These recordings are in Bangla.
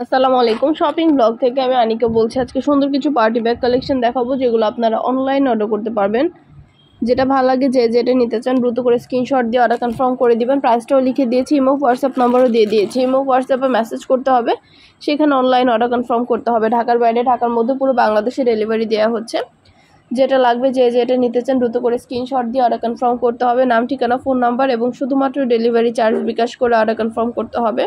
আসসালামু আলাইকুম। শপিং ব্লগ থেকে আমি আনিকা বলছি। আজকে সুন্দর কিছু পার্টি ব্যাগ কালেকশন দেখাবো, যেগুলো আপনারা অনলাইন অর্ডার করতে পারবেন। যেটা ভালো লাগে, যে যেটা নিতে চান দ্রুত করে স্ক্রিনশট দিয়ে অর্ডার কনফার্ম করে দিবেন। প্রাইসটাও লিখে দিয়েছি, ইমো হোয়াটসঅ্যাপ নাম্বারও দিয়ে দিয়েছি। ইমো হোয়াটসঅ্যাপে মেসেজ করতে হবে, সেখানে অনলাইন অর্ডার কনফার্ম করতে হবে। ঢাকার বাইরে, ঢাকার মধ্যে পুরো বাংলাদেশে ডেলিভারি দেওয়া হচ্ছে। যেটা লাগবে, যে যেটা নিতে চান দ্রুত করে স্ক্রিনশট দিয়ে অর্ডার কনফার্ম করতে হবে। নাম, ঠিকানা, ফোন নাম্বার এবং শুধুমাত্র ডেলিভারি চার্জ বিকাশ করে অর্ডার কনফার্ম করতে হবে।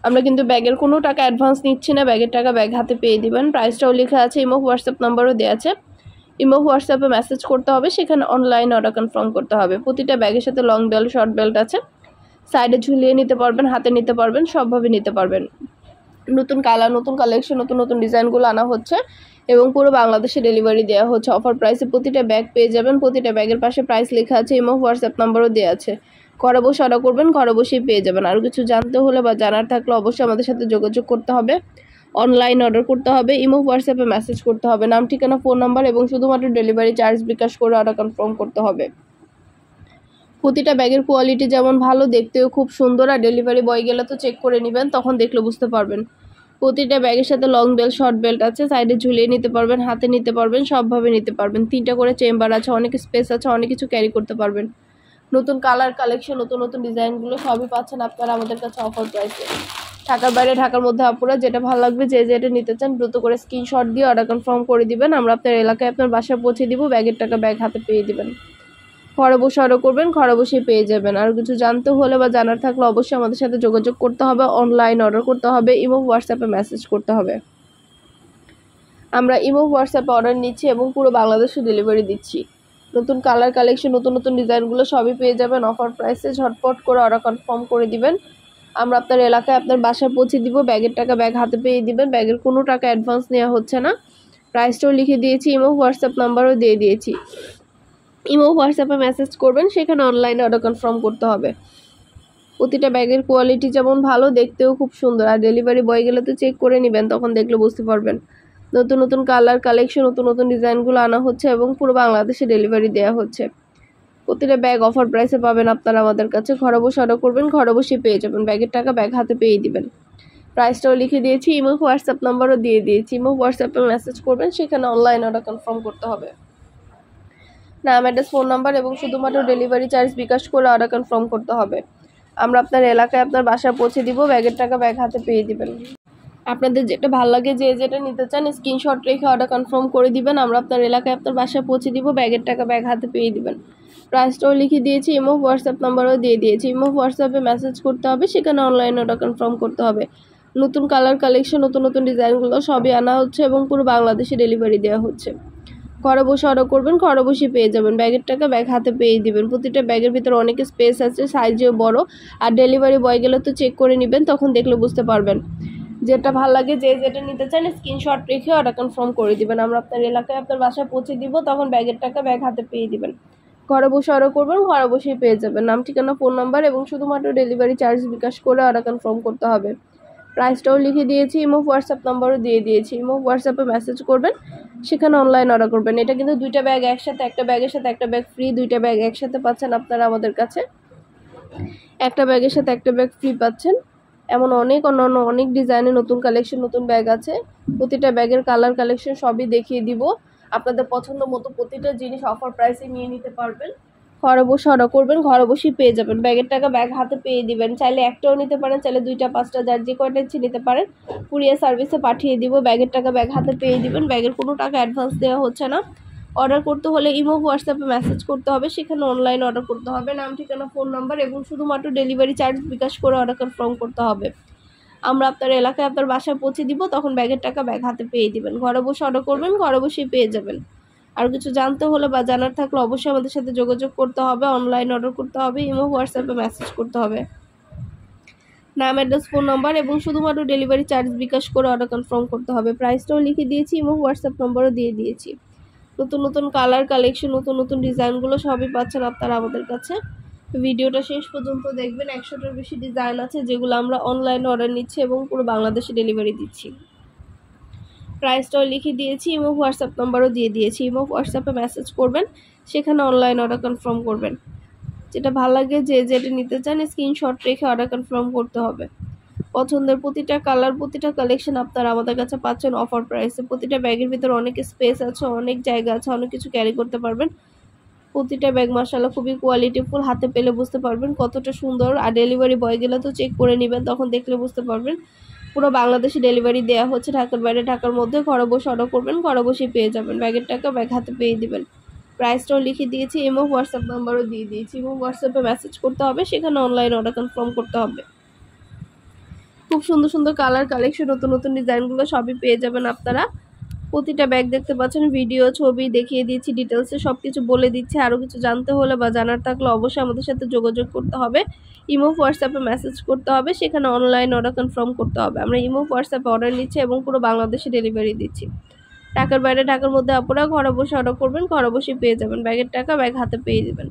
আমরা কিন্তু ব্যাগের কোনো টাকা অ্যাডভান্স নিচ্ছি না, ব্যাগের টাকা ব্যাগ হাতে পেয়ে দিবেন। প্রাইসটাও লেখা আছে, ইমো হোয়াটসঅ্যাপ নাম্বারও দেওয়া আছে। ইমো হোয়াটসঅ্যাপে মেসেজ করতে হবে, সেখানে অনলাইন অর্ডার কনফার্ম করতে হবে। প্রতিটা ব্যাগের সাথে লং বেল্ট, শর্ট বেল্ট আছে। সাইডে ঝুলিয়ে নিতে পারবেন, হাতে নিতে পারবেন, সবভাবে নিতে পারবেন। নতুন কালার, নতুন কালেকশন, নতুন নতুন ডিজাইনগুলো আনা হচ্ছে এবং পুরো বাংলাদেশে ডেলিভারি দেওয়া হচ্ছে। অফার প্রাইসে প্রতিটা ব্যাগ পেয়ে যাবেন। প্রতিটা ব্যাগের পাশে প্রাইস লেখা আছে, ইমো হোয়াটসঅ্যাপ নাম্বারও দেওয়া আছে। ঘরে বসে অর্ডার করবেন, ঘরে বসেই পেয়ে যাবেন। আর কিছু জানতে হলে বা জানার থাকলে অবশ্যই আমাদের সাথে যোগাযোগ করতে হবে। অনলাইন অর্ডার করতে হবে, ইমো হোয়াটসঅ্যাপে মেসেজ করতে হবে। নাম, ঠিকানা, ফোন নাম্বার এবং শুধুমাত্র ডেলিভারি চার্জ বিকাশ করে অর্ডার কনফার্ম করতে হবে। প্রতিটা ব্যাগের কোয়ালিটি যেমন ভালো, দেখতেও খুব সুন্দর। আর ডেলিভারি বয় গেলে তো চেক করে নেবেন, তখন দেখলে বুঝতে পারবেন। প্রতিটা ব্যাগের সাথে লং বেল্ট, শর্ট বেল্ট আছে। সাইডে ঝুলিয়ে নিতে পারবেন, হাতে নিতে পারবেন, সবভাবে নিতে পারবেন। 3টা করে চেম্বার আছে, অনেক স্পেস আছে, অনেক কিছু ক্যারি করতে পারবেন। নতুন কালার কালেকশন, নতুন নতুন ডিজাইনগুলো সবই পাচ্ছেন আপনারা আমাদের কাছে অফার প্রাইসে। ঢাকার বাইরে, ঢাকার মধ্যে আপুরা যেটা ভালো লাগবে, যে যেটা নিতে চান দ্রুত করে স্ক্রিনশট দিয়ে অর্ডার কনফার্ম করে দিবেন। আমরা আপনার এলাকায়, আপনার বাসায় পৌঁছে দিব। ব্যাগের টাকা ব্যাগ হাতে পেয়ে দিবেন। ঘরে বসে অর্ডার করবেন, ঘরে বসেই পেয়ে যাবেন। আর কিছু জানতে হলে বা জানার থাকলে অবশ্যই আমাদের সাথে যোগাযোগ করতে হবে। অনলাইন অর্ডার করতে হবে, ইমো হোয়াটসঅ্যাপে মেসেজ করতে হবে। আমরা ইমো হোয়াটসঅ্যাপে অর্ডার নিচ্ছি এবং পুরো বাংলাদেশে ডেলিভারি দিচ্ছি। নতুন কালার কালেকশন, নতুন নতুন ডিজাইনগুলো সবই পেয়ে যাবেন অফার প্রাইসে। ঝটপট করে অর্ডার কনফার্ম করে দিবেন। আমরা আপনার এলাকায়, আপনার বাসায় পৌঁছে দিব। ব্যাগের টাকা ব্যাগ হাতে পেয়ে দিবেন। ব্যাগের কোনো টাকা অ্যাডভান্স নেওয়া হচ্ছে না। প্রাইসটাও লিখে দিয়েছি, ইমো হোয়াটসঅ্যাপ নাম্বারও দিয়ে দিয়েছি। ইমো হোয়াটসঅ্যাপে মেসেজ করবেন, সেখানে অনলাইনে অর্ডার কনফার্ম করতে হবে। প্রতিটা ব্যাগের কোয়ালিটি যেমন ভালো, দেখতেও খুব সুন্দর। আর ডেলিভারি বয় গেলে তো চেক করে নেবেন, তখন দেখলে বুঝতে পারবেন। নতুন নতুন কালার কালেকশন, নতুন নতুন ডিজাইনগুলো আনা হচ্ছে এবং পুরো বাংলাদেশে ডেলিভারি দেওয়া হচ্ছে। প্রতিটা ব্যাগ অফার প্রাইসে পাবেন আপনারা আমাদের কাছে। ঘরে বসে অর্ডার করবেন, ঘরে বসে পেয়ে যাবেন। ব্যাগের টাকা ব্যাগ হাতে পেয়ে দিবেন। প্রাইসটাও লিখে দিয়েছি, ইমো হোয়াটসঅ্যাপ নাম্বারও দিয়ে দিয়েছি। ইমো হোয়াটসঅ্যাপে মেসেজ করবেন, সেখানে অনলাইন অর্ডার কনফার্ম করতে হবে। নাম, অ্যাড্রেস, ফোন নাম্বার এবং শুধুমাত্র ডেলিভারি চার্জ বিকাশ করে অর্ডার কনফার্ম করতে হবে। আমরা আপনার এলাকায়, আপনার বাসায় পৌঁছে দিব। ব্যাগের টাকা ব্যাগ হাতে পেয়ে দিবেন। আপনাদের যেটা ভালো লাগে, যে যেটা নিতে চান স্ক্রিনশট রেখে অর্ডার কনফার্ম করে দিবেন। আমরা আপনার এলাকায়, আপনার বাসায় পৌঁছে দিব। ব্যাগের টাকা ব্যাগ হাতে পেয়ে দিবেন। প্রাইসটাও লিখে দিয়েছি, ইমো হোয়াটসঅ্যাপ নাম্বারও দিয়ে দিয়েছি। ইমো হোয়াটসঅ্যাপে মেসেজ করতে হবে, সেখানে অনলাইন অর্ডার কনফার্ম করতে হবে। নতুন কালার কালেকশন, নতুন নতুন ডিজাইনগুলো সবই আনা হচ্ছে এবং পুরো বাংলাদেশে ডেলিভারি দেওয়া হচ্ছে। ঘরে বসে অর্ডার করবেন, ঘরে বসে পেয়ে যাবেন। ব্যাগের টাকা ব্যাগ হাতে পেয়ে দিবেন। প্রতিটা ব্যাগের ভিতরে অনেক স্পেস আছে, সাইজেও বড়। আর ডেলিভারি বয় গেলে তো চেক করে নেবেন, তখন দেখলে বুঝতে পারবেন। যেটা ভালো লাগে, যে যেটা নিতে চান স্ক্রিনশট রেখে অর্ডার কনফার্ম করে দিবেন। আমরা আপনার এলাকায়, আপনার বাসায় পৌঁছে দিব, তখন ব্যাগের টাকা ব্যাগ হাতে পেয়ে দিবেন। ঘরে বসে অর্ডার করবেন, ঘরে বসেই পেয়ে যাবেন। নাম, ঠিকানা, ফোন নাম্বার এবং শুধুমাত্র ডেলিভারি চার্জ বিকাশ করে অর্ডার কনফার্ম করতে হবে। প্রাইসটাও লিখে দিয়েছি, ইমো হোয়াটসঅ্যাপ নাম্বারও দিয়ে দিয়েছি। ইমো হোয়াটসঅ্যাপে মেসেজ করবেন, সেখানে অনলাইন অর্ডার করবেন। এটা কিন্তু 2টা ব্যাগ একসাথে, একটা ব্যাগের সাথে একটা ব্যাগ ফ্রি। 2টা ব্যাগ একসাথে পাচ্ছেন আপনারা আমাদের কাছে। একটা ব্যাগের সাথে একটা ব্যাগ ফ্রি পাচ্ছেন। এমন অন্যান্য অনেক ডিজাইনের নতুন কালেকশন, নতুন ব্যাগ আছে। প্রতিটা ব্যাগের কালার কালেকশন সবই দেখিয়ে দিব। আপনাদের পছন্দ মতো প্রতিটা জিনিস অফার প্রাইসে নিয়ে নিতে পারবেন। ঘরে বসে অর্ডার করবেন, ঘরে বসেই পেয়ে যাবেন। ব্যাগের টাকা ব্যাগ হাতে পেয়ে দিবেন। চাইলে একটাও নিতে পারেন, চাইলে 2টা, 5টা, যার যে কয়টা ইচ্ছে নিতে পারেন। কুরিয়ার সার্ভিসে পাঠিয়ে দিব। ব্যাগের টাকা ব্যাগ হাতে পেয়ে দিবেন। ব্যাগের কোনো টাকা অ্যাডভান্স দেওয়া হচ্ছে না। অর্ডার করতে হলে ইমো হোয়াটসঅ্যাপে মেসেজ করতে হবে, সেখানে অনলাইন অর্ডার করতে হবে। নাম, ঠিকানা, ফোন নাম্বার এবং শুধুমাত্র ডেলিভারি চার্জ বিকাশ করে অর্ডার কনফার্ম করতে হবে। আমরা আপনার এলাকায়, আপনার বাসায় পৌঁছে দিব, তখন ব্যাগের টাকা ব্যাগ হাতে পেয়ে দিবেন। ঘরে বসে অর্ডার করবেন, ঘরে বসেই পেয়ে যাবেন। আর কিছু জানতে হলে বা জানার থাকলে অবশ্যই আমাদের সাথে যোগাযোগ করতে হবে। অনলাইন অর্ডার করতে হবে, ইমো হোয়াটসঅ্যাপে মেসেজ করতে হবে। নাম, অ্যাড্রেস, ফোন নাম্বার এবং শুধুমাত্র ডেলিভারি চার্জ বিকাশ করে অর্ডার কনফার্ম করতে হবে। প্রাইসটাও লিখে দিয়েছি, ইমো হোয়াটসঅ্যাপ নাম্বারও দিয়ে দিয়েছি। নতুন নতুন কালার কালেকশন, নতুন নতুন ডিজাইনগুলো সবই পাচ্ছেন আপনারা আমাদের কাছে। ভিডিওটা শেষ পর্যন্ত দেখবেন। 100টার বেশি ডিজাইন আছে, যেগুলো আমরা অনলাইনে অর্ডার নিচ্ছি এবং পুরো বাংলাদেশে ডেলিভারি দিচ্ছি। প্রাইসটাও লিখে দিয়েছি, ইমো হোয়াটসঅ্যাপ নাম্বারও দিয়ে দিয়েছি। ইমো হোয়াটসঅ্যাপে মেসেজ করবেন, সেখানে অনলাইন অর্ডার কনফার্ম করবেন। যেটা ভালো লাগে, যে যেটা নিতে চান স্ক্রিনশট রেখে অর্ডার কনফার্ম করতে হবে। পছন্দের প্রতিটা কালার প্রতিটা কালেকশন আপনারা আমাদের কাছে পাচ্ছেন অফার প্রাইসে। প্রতিটা ব্যাগের ভিতরে অনেক স্পেস আছে, অনেক জায়গা আছে, অনেক কিছু ক্যারি করতে পারবেন। প্রতিটা ব্যাগ মাশাআল্লাহ খুবই কোয়ালিটিফুল, হাতে পেলে বুঝতে পারবেন কতটা সুন্দর। আর ডেলিভারি বয় গেলে তো চেক করে নেবেন, তখন দেখলে বুঝতে পারবেন। পুরো বাংলাদেশে ডেলিভারি দেওয়া হচ্ছে, ঢাকার বাইরে ঢাকার মধ্যে। ঘরে বসে অর্ডার করবেন, ঘরে বসেই পেয়ে যাবেন। ব্যাগের টাকা ব্যাগ হাতে পেয়ে দিবেন। প্রাইসটাও লিখে দিয়েছি, ইমো হোয়াটসঅ্যাপ নাম্বারও দিয়ে দিয়েছি। ইমো হোয়াটসঅ্যাপে মেসেজ করতে হবে, সেখানে অনলাইন অর্ডার কনফার্ম করতে হবে। খুব সুন্দর সুন্দর কালার কালেকশন, নতুন নতুন ডিজাইনগুলো সবই পেয়ে যাবেন আপনারা। প্রতিটা ব্যাগ দেখতে পাচ্ছেন, ভিডিও ছবি দেখিয়ে দিচ্ছি, ডিটেলসে সব কিছু বলে দিচ্ছি। আরও কিছু জানতে হলে বা জানার থাকলে অবশ্যই আমাদের সাথে যোগাযোগ করতে হবে। ইমো হোয়াটসঅ্যাপে মেসেজ করতে হবে, সেখানে অনলাইন অর্ডার কনফার্ম করতে হবে। আমরা ইমো হোয়াটসঅ্যাপে অর্ডার নিচ্ছি এবং পুরো বাংলাদেশে ডেলিভারি দিচ্ছি। ঢাকার বাইরে ঢাকার মধ্যে আপনারা ঘরে বসে অর্ডার করবেন, ঘরে বসে পেয়ে যাবেন। ব্যাগের টাকা ব্যাগ হাতে পেয়ে দেবেন।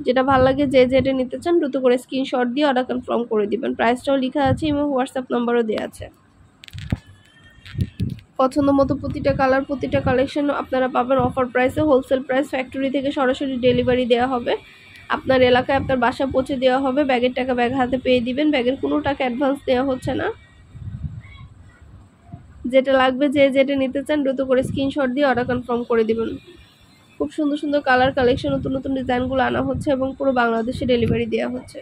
যেটা ভালো লাগে যে যেটা নিতে চান দ্রুত করে স্ক্রিনশট দিয়ে অর্ডার কনফার্ম করে দিবেন। প্রাইসটাও লেখা আছে, ইমো হোয়াটসঅ্যাপ নাম্বারও দেওয়া আছে। পছন্দ মতো প্রতিটা কালার প্রতিটা কালেকশন আপনারা পাবেন অফার প্রাইসে, হোলসেল প্রাইস। ফ্যাক্টরি থেকে সরাসরি ডেলিভারি দেওয়া হবে, আপনার এলাকায় আপনার বাসা পৌঁছে দেওয়া হবে। ব্যাগের টাকা ব্যাগ হাতে পেয়ে দিবেন। ব্যাগের কোনো টাকা অ্যাডভান্স দেওয়া হচ্ছে না। যেটা লাগবে যে যেটা নিতে চান দ্রুত করে স্ক্রিনশট দিয়ে অর্ডার কনফার্ম করে দিবেন। খুব সুন্দর সুন্দর কালার কালেকশন, নতুন নতুন ডিজাইনগুলো আনা হচ্ছে এবং পুরো বাংলাদেশে ডেলিভারি দেওয়া হচ্ছে।